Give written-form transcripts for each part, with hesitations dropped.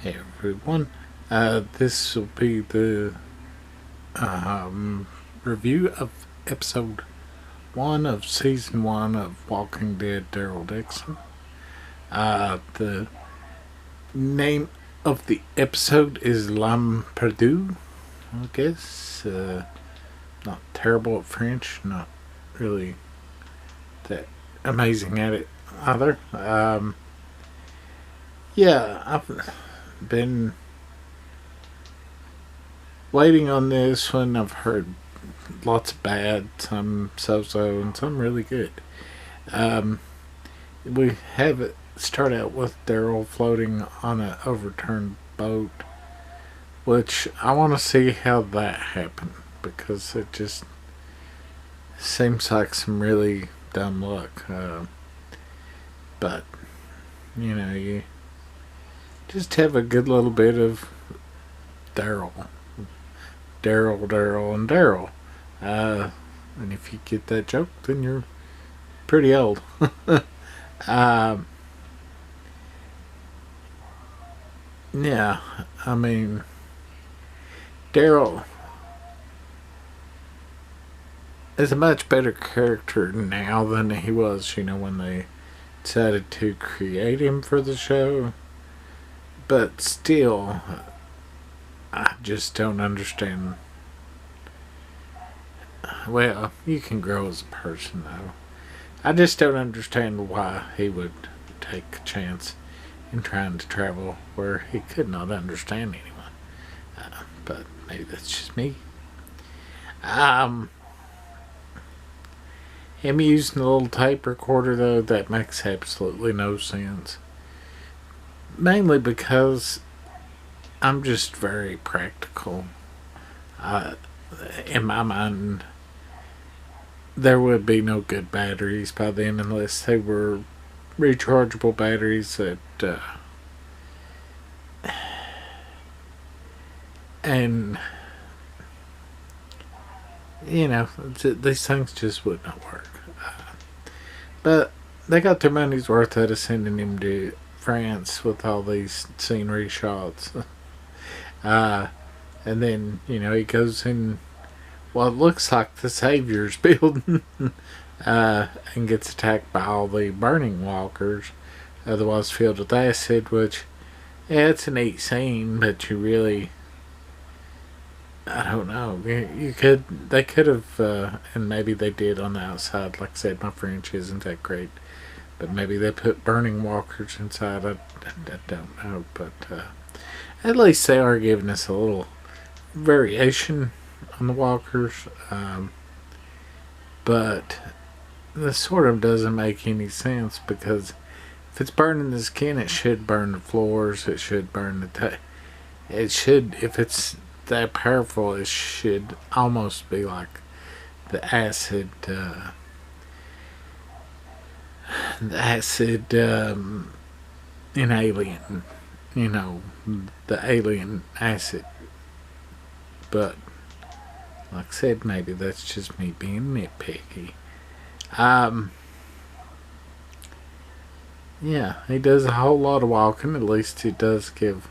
Hey everyone, this will be the review of episode 1 of season 1 of Walking Dead Daryl Dixon. The name of the episode is Perdue, I guess. Not terrible at French, not really that amazing at it either. Yeah, I've been waiting on this one. I've heard lots of bad, some so-so, and some really good. Um, we have it start out with Daryl floating on an overturned boat, which I want to see how that happened because it just seems like some really dumb luck. But you just have a good little bit of Daryl, and Daryl. And if you get that joke, then you're pretty old. um, yeah, I mean, Daryl is a much better character now than he was, when they decided to create him for the show. But still, I just don't understand. Well, you can grow as a person, though. I just don't understand why he would take a chance in trying to travel where he could not understand anyone. But maybe that's just me. Him using the little tape recorder, though, that makes absolutely no sense. Mainly because I'm just very practical. In my mind, there would be no good batteries by then unless they were rechargeable batteries that and these things just would not work. But they got their money's worth out of sending him to France with all these scenery shots. And then, he goes in what looks like the Savior's building and gets attacked by all the burning walkers, otherwise filled with acid, which, yeah, it's a neat scene, but you really, I don't know. They could have, and maybe they did on the outside. Like I said, my French isn't that great, but maybe they put burning walkers inside. I don't know, but at least they are giving us a little variation on the walkers. But this sort of doesn't make any sense because if it's burning the skin, it should burn the floors. It should burn the it should, if it's that powerful, it should almost be like the acid. The acid in Alien, the alien acid. But like I said, maybe that's just me being nitpicky. Yeah, he does a whole lot of walking. At least he does give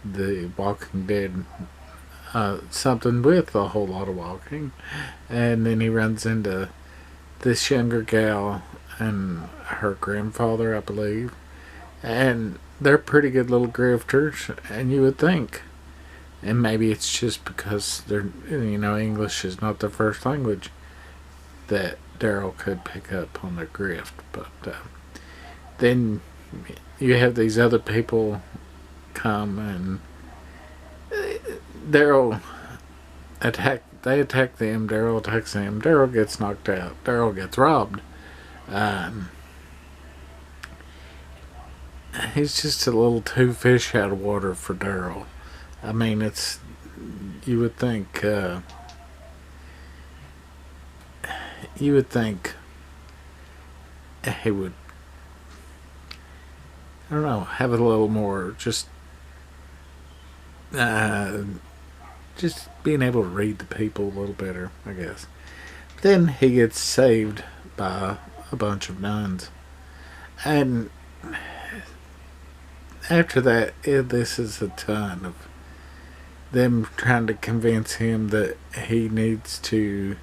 the Walking Dead something with a whole lot of walking. And then he runs into this younger gal and her grandfather, I believe. And they're pretty good little grifters, and you would think. And maybe it's just because they're, English is not their first language that Daryl could pick up on their grift. But then you have these other people come and Daryl they attack them, Daryl attacks them, Daryl gets knocked out, Daryl gets robbed. He's just a little too fish out of water for Daryl. I mean, you would think he would, I don't know, have it a little more just being able to read the people a little better, I guess. But then he gets saved by a bunch of nuns, and after that, this is a ton of them trying to convince him that he needs to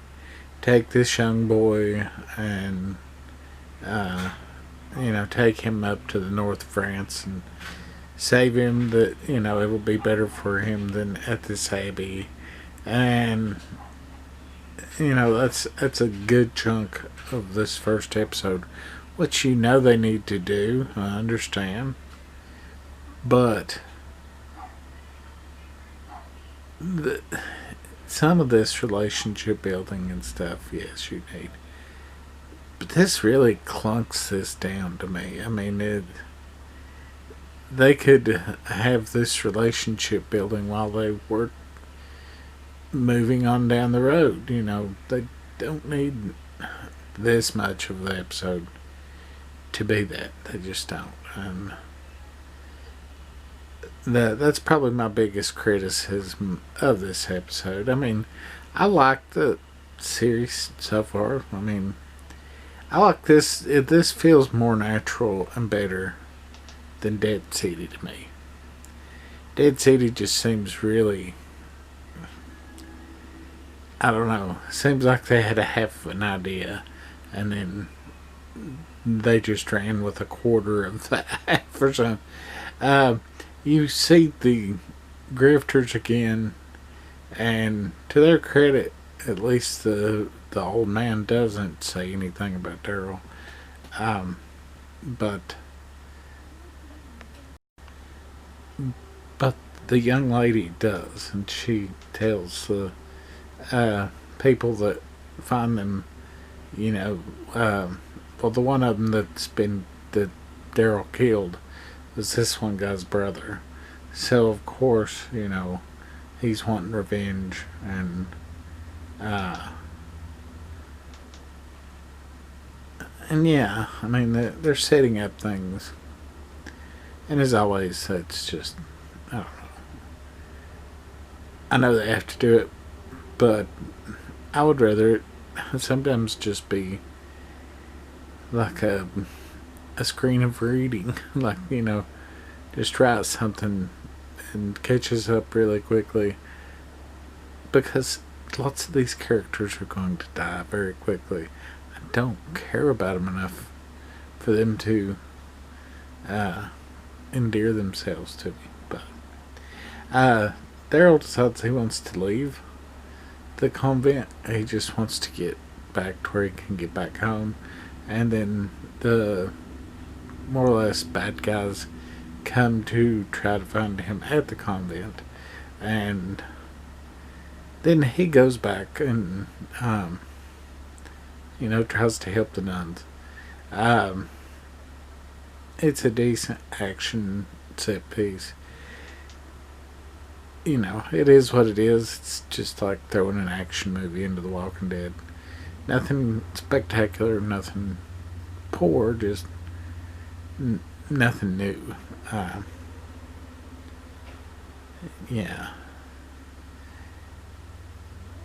take this young boy and take him up to the north of France and save him. That it will be better for him than at this abbey, and that's a good chunk of this first episode, which they need to do. I understand, but the, some of this relationship building and stuff, yes, you need. But this really clunks this down to me. I mean, they could have this relationship building while they were moving on down the road. They don't need this much of the episode to be that. They just don't. And that's probably my biggest criticism of this episode. I mean, I like the series so far. I mean, I like this. This feels more natural and better than Dead City to me. Dead City just seems really, I don't know. Seems like they had a half of an idea, and then they just ran with a quarter of that half or something. You see the grifters again, and to their credit, at least the old man doesn't say anything about Daryl. But the young lady does, and she tells the people that find them, well, the one of them that Daryl killed was this one guy's brother. So of course, he's wanting revenge, and yeah, I mean they're setting up things, and as always, it's just, I don't know. I know they have to do it, but I would rather it sometimes just be like a screen of reading, like just write something and catch us up really quickly, because lots of these characters are going to die very quickly. I don't care about them enough for them to endear themselves to me. But Daryl decides he wants to leave the convent. He just wants to get back to where he can get back home, and then the more or less bad guys come to try to find him at the convent, and then he goes back and tries to help the nuns. It's a decent action set piece. It is what it is. It's just like throwing an action movie into The Walking Dead. Nothing spectacular, nothing poor, just nothing new. Yeah.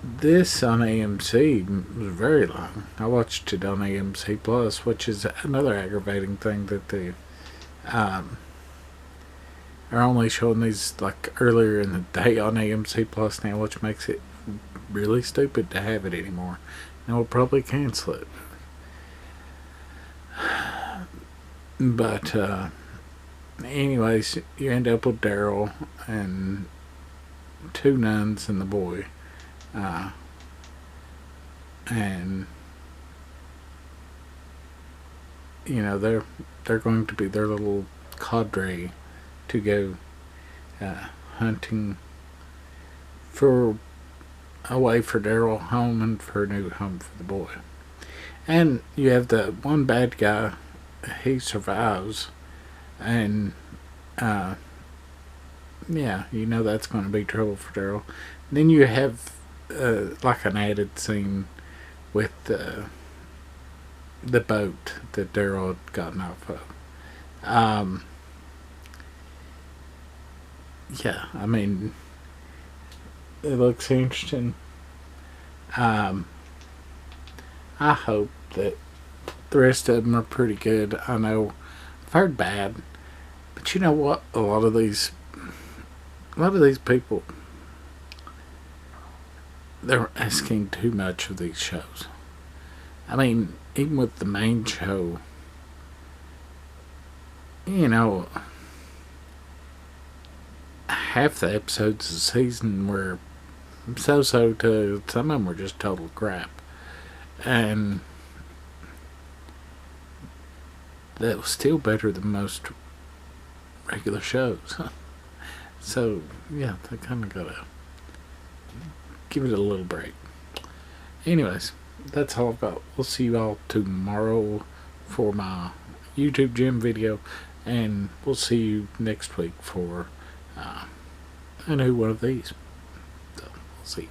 This on AMC was very long. I watched it on AMC Plus, which is another aggravating thing that they are only showing these like earlier in the day on AMC Plus now, which makes it really stupid to have it anymore. And we'll probably cancel it. But anyways, you end up with Daryl and two nuns and the boy, and they're going to be their little cadre to go hunting for a way for Daryl home and for a new home for the boy. And you have the one bad guy. He survives, and yeah, that's going to be trouble for Daryl. Then you have like an added scene with the boat that Daryl had gotten off of. Yeah, I mean, it looks interesting. I hope that the rest of them are pretty good. I know I've heard bad, But you know what? A lot of these people, they're asking too much of these shows. I mean, even with the main show, you know, half the episodes of the season were so to some of them were just total crap. And that was still better than most regular shows. So, yeah, they kind of gotta give it a little break. Anyways, that's all I've got. We'll see you all tomorrow for my YouTube gym video, and we'll see you next week for a new one of these. So, we'll see you.